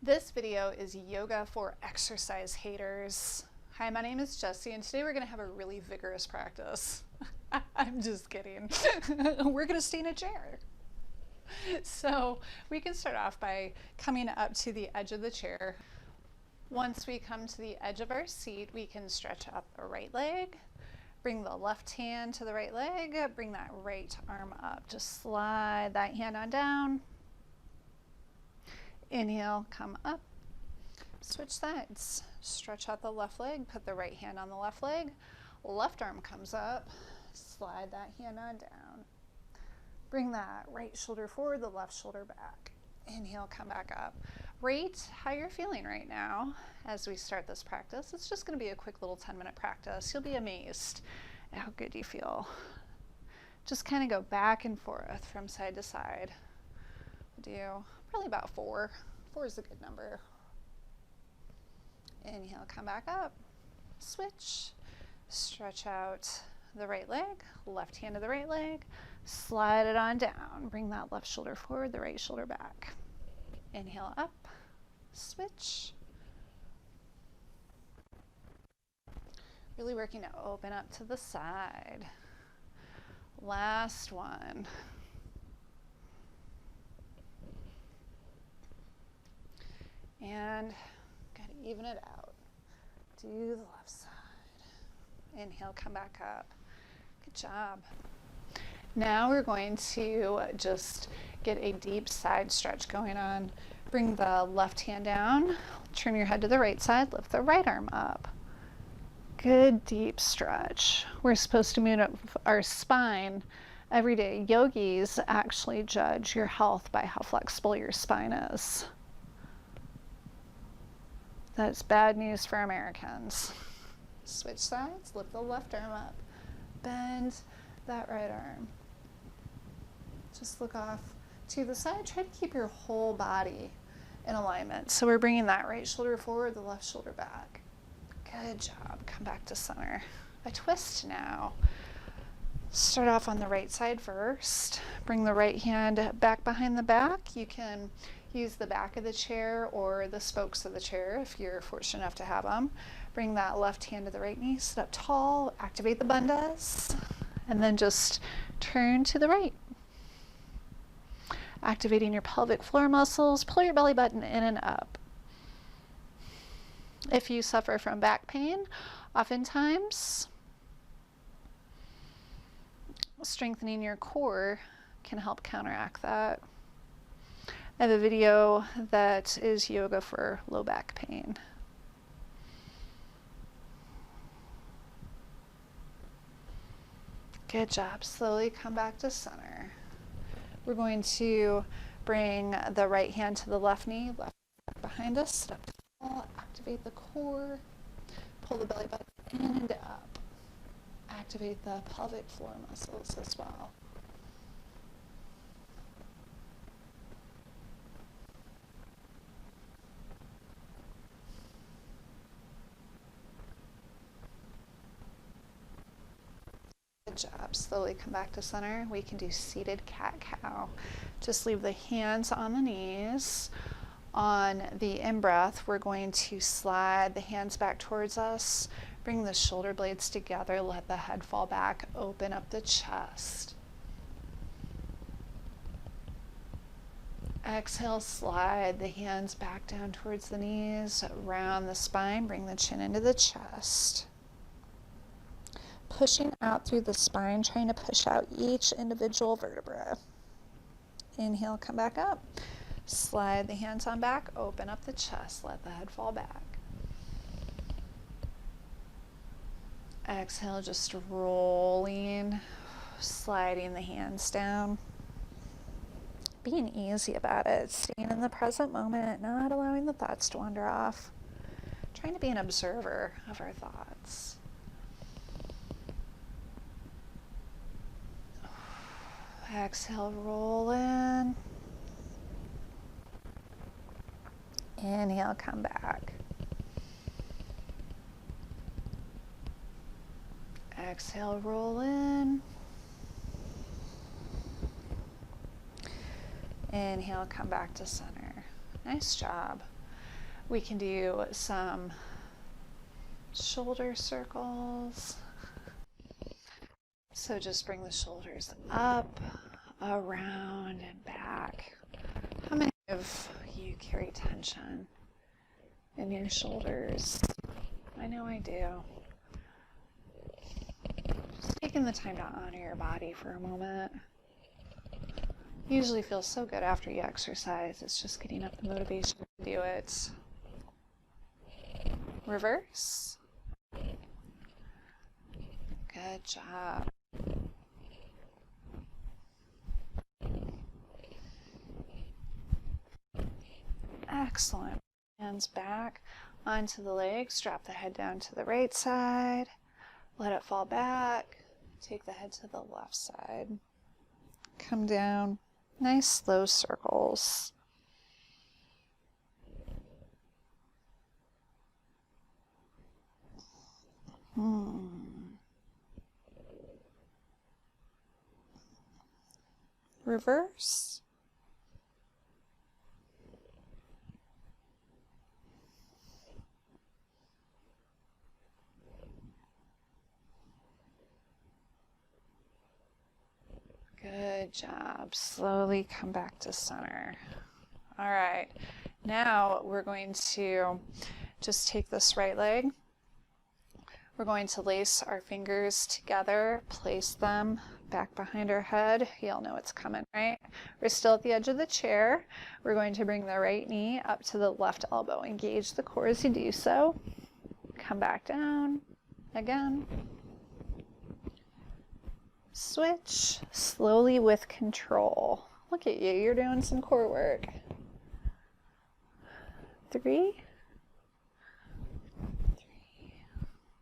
This video is yoga for exercise haters. Hi, my name is Jessie, and today we're going to have a really vigorous practice. I'm just kidding. We're going to stay in a chair. So we can start off by coming up to the edge of the chair. Once we come to the edge of our seat, we can stretch up the right leg. Bring the left hand to the right leg. Bring that right arm up. Just slide that hand on down. Inhale, come up, switch sides, stretch out the left leg, put the right hand on the left leg, left arm comes up, slide that hand on down. Bring that right shoulder forward, the left shoulder back. Inhale, come back up. Rate how you're feeling right now as we start this practice. It's just going to be a quick little 10-minute practice. You'll be amazed at how good you feel. Just kind of go back and forth from side to side. We'll do probably about 4. 4 is a good number. Inhale, come back up. Switch. Stretch out the right leg, left hand to the right leg. Slide it on down. Bring that left shoulder forward, the right shoulder back. Inhale, up. Switch. Really working to open up to the side. Last one. And gotta even it out. Do the left side. Inhale, come back up. Good job. Now we're going to just get a deep side stretch going on. Bring the left hand down, turn your head to the right side, lift the right arm up. Good deep stretch. We're supposed to move up our spine every day. Yogis actually judge your health by how flexible your spine is. That's bad news for Americans. Switch sides, lift the left arm up, bend that right arm. Just look off to the side. Try to keep your whole body in alignment. So we're bringing that right shoulder forward, the left shoulder back. Good job. Come back to center. A twist now. Start off on the right side first. Bring the right hand back behind the back. You can use the back of the chair or the spokes of the chair if you're fortunate enough to have them. Bring that left hand to the right knee, sit up tall, activate the bandhas, and then just turn to the right. Activating your pelvic floor muscles, pull your belly button in and up. If you suffer from back pain, oftentimes strengthening your core can help counteract that. I have a video that is yoga for low back pain. Good job. Slowly come back to center. We're going to bring the right hand to the left knee, left back behind us, sit up tall, activate the core, pull the belly button in and up. Activate the pelvic floor muscles as well. Good job. Slowly come back to center. We can do seated cat-cow. Just leave the hands on the knees. On the in-breath, we're going to slide the hands back towards us. Bring the shoulder blades together. Let the head fall back. Open up the chest. Exhale, slide the hands back down towards the knees. Round the spine. Bring the chin into the chest. Pushing out through the spine, trying to push out each individual vertebra. Inhale, come back up. Slide the hands on back, open up the chest, let the head fall back. Exhale, just rolling, sliding the hands down. Being easy about it, staying in the present moment, not allowing the thoughts to wander off. Trying to be an observer of our thoughts. Exhale, roll in. Inhale, come back. Exhale, roll in. Inhale, come back to center. Nice job. We can do some shoulder circles. So just bring the shoulders up, around, and back. How many of you carry tension in your shoulders? I know I do. Just taking the time to honor your body for a moment. Usually feels so good after you exercise. It's just getting up the motivation to do it. Reverse. Good job. Excellent. Hands back onto the legs. Drop the head down to the right side. Let it fall back. Take the head to the left side. Come down. Nice slow circles. Reverse. Good job. Slowly come back to center. All right. Now we're going to just take this right leg. We're going to lace our fingers together, place them back behind our head. You all know it's coming, right? We're still at the edge of the chair. We're going to bring the right knee up to the left elbow. Engage the core as you do so. Come back down. Again. Switch slowly with control. Look at you, you're doing some core work. 3.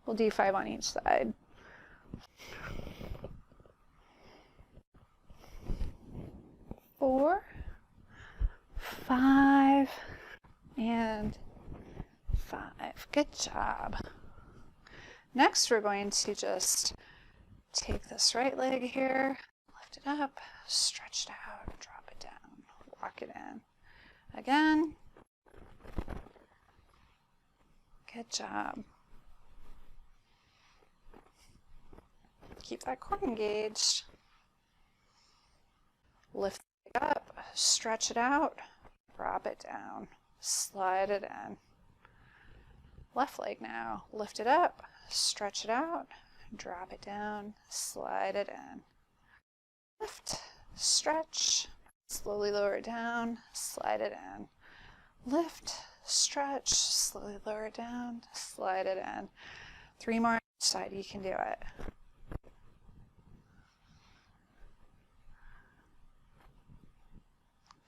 We'll do 5 on each side. 4, 5, and 5. Good job. Next, we're going to just take this right leg here, lift it up, stretch it out, drop it down, walk it in. Again. Good job. Keep that core engaged. Lift it up, stretch it out, drop it down, slide it in. Left leg now. Lift it up, stretch it out, drop it down, slide it in. Lift, stretch, slowly lower it down, slide it in. Lift, stretch, slowly lower it down, slide it in. 3 more on each side, you can do it.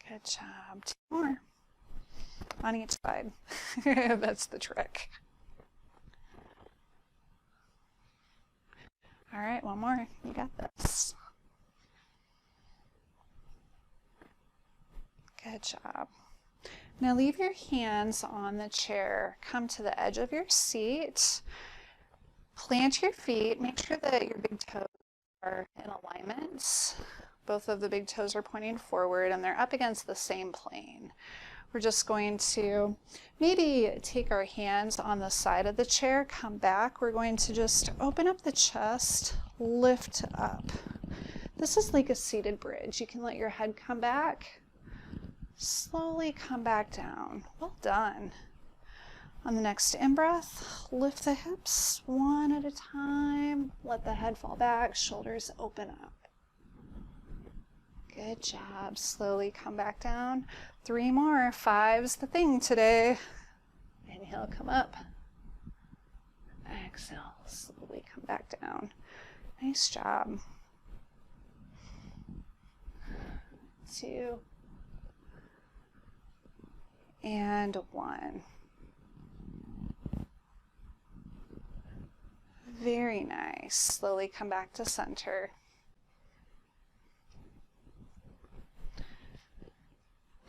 Good job. 2 more on each side. That's the trick. All right, 1 more. You got this. Good job. Now leave your hands on the chair. Come to the edge of your seat. Plant your feet. Make sure that your big toes are in alignment. Both of the big toes are pointing forward and they're up against the same plane. We're just going to maybe take our hands on the side of the chair, come back. We're going to just open up the chest, lift up. This is like a seated bridge. You can let your head come back. Slowly come back down. Well done. On the next in-breath, lift the hips 1 at a time. Let the head fall back, shoulders open up. Good job. Slowly come back down. 3 more. 5's the thing today. Inhale, come up. Exhale, slowly come back down. Nice job. 2 and 1. Very nice. Slowly come back to center.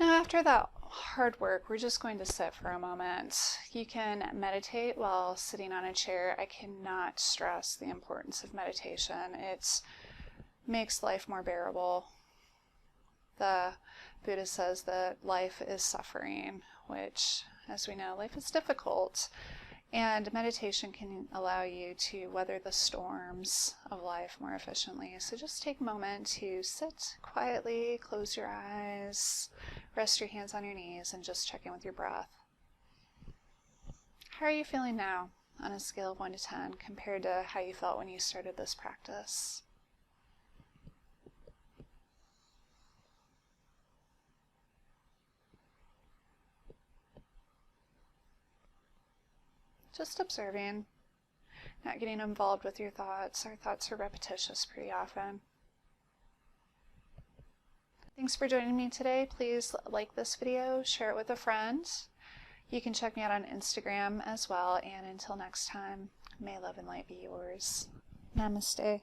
Now after that hard work, we're just going to sit for a moment. You can meditate while sitting on a chair. I cannot stress the importance of meditation. It makes life more bearable. The Buddha says that life is suffering, which, as we know, life is difficult. And meditation can allow you to weather the storms of life more efficiently. So just take a moment to sit quietly, close your eyes, rest your hands on your knees, and just check in with your breath. How are you feeling now on a scale of 1 to 10 compared to how you felt when you started this practice? Just observing, not getting involved with your thoughts. Our thoughts are repetitious pretty often. Thanks for joining me today. Please like this video, share it with a friend. You can check me out on Instagram as well. And until next time, may love and light be yours. Namaste.